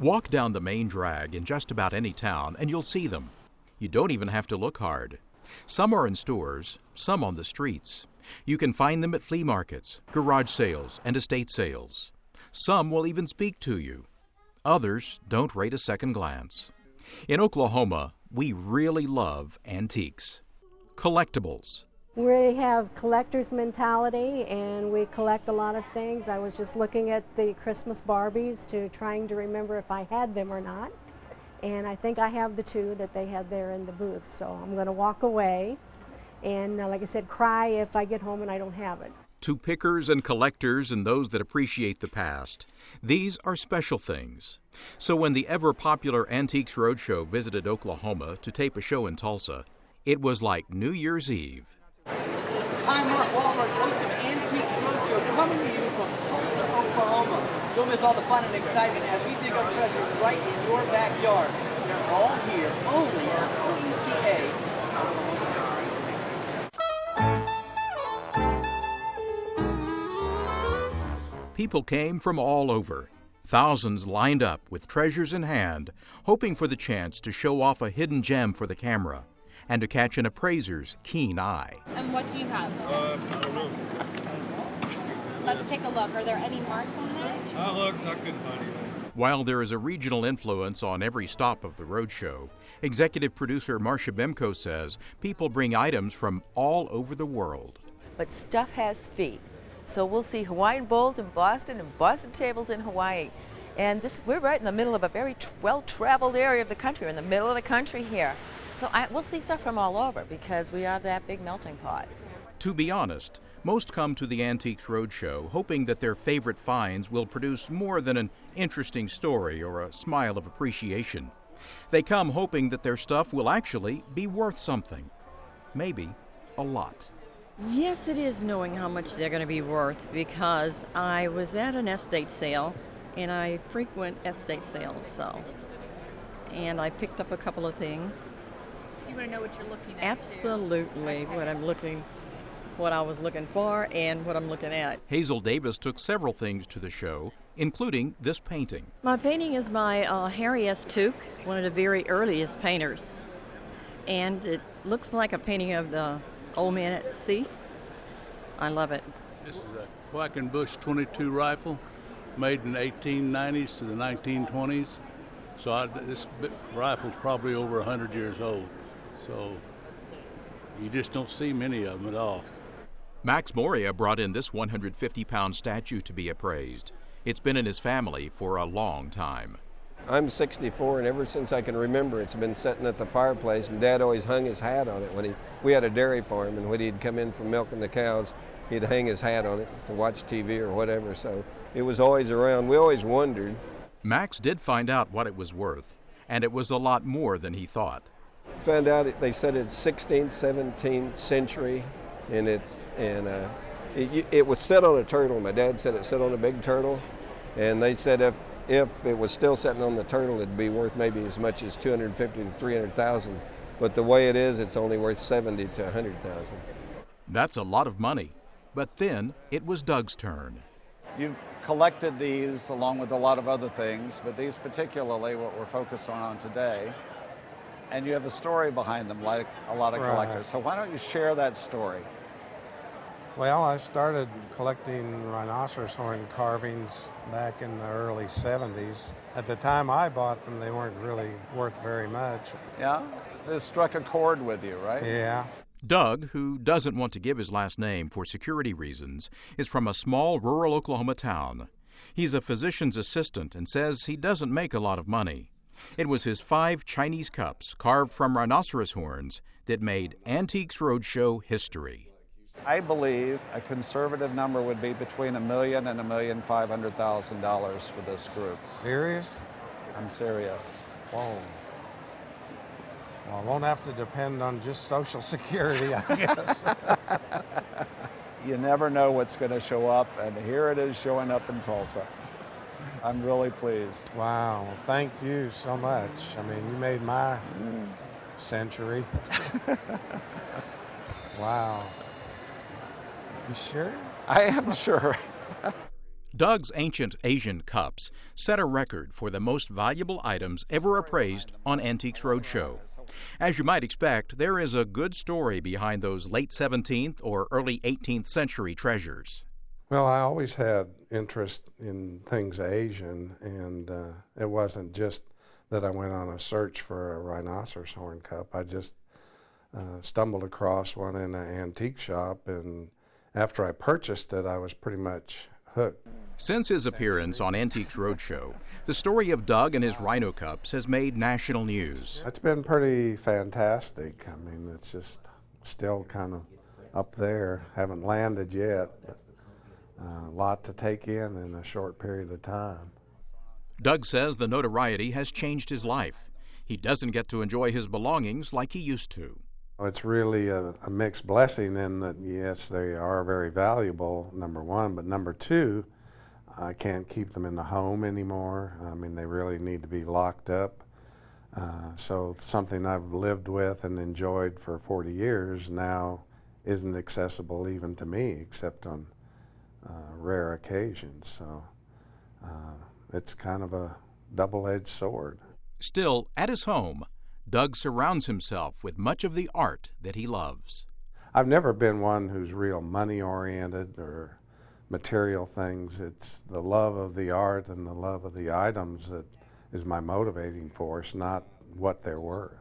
Walk down the main drag in just about any town and you'll see them. You don't even have to look hard. Some are in stores, some on the streets. You can find them at flea markets, garage sales, and estate sales. Some will even speak to you. Others don't rate a second glance. In Oklahoma, we really love antiques. Collectibles. We have collector's mentality and we collect a lot of things. I was just looking at the Christmas Barbies trying to remember if I had them or not. And I think I have the two that they had there in the booth. So I'm going to walk away and, like I said, cry if I get home and I don't have it. To pickers and collectors and those that appreciate the past, these are special things. So when the ever-popular Antiques Roadshow visited Oklahoma to tape a show in Tulsa, it was like New Year's Eve. Hi, Mark Wahlberg, host of Antiques Roadshow, coming to you from Tulsa, Oklahoma. Don't miss all the fun and excitement as we dig up treasures right in your backyard. They're all here, only on OETA. People came from all over. Thousands lined up with treasures in hand, hoping for the chance to show off a hidden gem for the camera and to catch an appraiser's keen eye. And what do you have today? I don't know. Let's take a look. Are there any marks on that? I looked, I couldn't find anything. While there is a regional influence on every stop of the roadshow, executive producer Marcia Bemko says people bring items from all over the world. But stuff has feet. So we'll see Hawaiian bowls in Boston and Boston tables in Hawaii. And we're right in the middle of a very well-traveled area of the country. We're in the middle of the country here. So we'll see stuff from all over because we are that big melting pot. To be honest, most come to the Antiques Roadshow hoping that their favorite finds will produce more than an interesting story or a smile of appreciation. They come hoping that their stuff will actually be worth something. Maybe a lot. Yes, it is knowing how much they're going to be worth because I was at an estate sale and I frequent estate sales, and I picked up a couple of things. So you want to know what you're looking at? Absolutely, what I was looking for and what I'm looking at. Hazel Davis took several things to the show, including this painting. My painting is by Harry S. Tuke, one of the very earliest painters, and it looks like a painting of the old man at sea. I love it. This is a Quackenbush 22 rifle made in the 1890s to the 1920s. So this rifle's probably over 100 years old. So you just don't see many of them at all. Max Moria brought in this 150-pound statue to be appraised. It's been in his family for a long time. I'm 64, and ever since I can remember, it's been sitting at the fireplace, and Dad always hung his hat on it. We had a dairy farm, and when he'd come in from milking the cows, he'd hang his hat on it to watch TV or whatever, so it was always around. We always wondered. Max did find out what it was worth, and it was a lot more than he thought. Found out they said it's 16th, 17th century, and it was set on a turtle. My dad said it set on a big turtle, and they said if it was still sitting on the turtle, it'd be worth maybe as much as $250,000 to $300,000. But the way it is, it's only worth $70,000 to $100,000. That's a lot of money. But then it was Doug's turn. You've collected these along with a lot of other things, but these particularly what we're focused on today. And you have a story behind them, like a lot of collectors. So why don't you share that story? Well, I started collecting rhinoceros horn carvings back in the early 70s. At the time I bought them, they weren't really worth very much. Yeah? This struck a chord with you, right? Yeah. Doug, who doesn't want to give his last name for security reasons, is from a small rural Oklahoma town. He's a physician's assistant and says he doesn't make a lot of money. It was his 5 Chinese cups carved from rhinoceros horns that made Antiques Roadshow history. I believe a conservative number would be between $1 million and $1,500,000 for this group. Serious? I'm serious. Whoa. Well, I won't have to depend on just Social Security, I guess. You never know what's going to show up, and here it is showing up in Tulsa. I'm really pleased. Wow, well, thank you so much. I mean, you made my century. Wow. You sure? I am sure. Doug's ancient Asian cups set a record for the most valuable items ever appraised on Antiques Roadshow. As you might expect, there is a good story behind those late 17th or early 18th century treasures. Well, I always had interest in things Asian, and it wasn't just that I went on a search for a rhinoceros horn cup. I just stumbled across one in an antique shop, and after I purchased it, I was pretty much hooked. Since his appearance on Antiques Roadshow, the story of Doug and his rhino cups has made national news. It's been pretty fantastic. I mean, it's just still kind of up there. Haven't landed yet, but a lot to take in a short period of time. Doug says the notoriety has changed his life. He doesn't get to enjoy his belongings like he used to. It's really a mixed blessing in that, yes, they are very valuable, number one, but number two, I can't keep them in the home anymore. I mean, they really need to be locked up. So something I've lived with and enjoyed for 40 years now isn't accessible even to me, except on rare occasions. So it's kind of a double-edged sword. Still, at his home, Doug surrounds himself with much of the art that he loves. I've never been one who's real money-oriented or material things. It's the love of the art and the love of the items that is my motivating force, not what they're worth.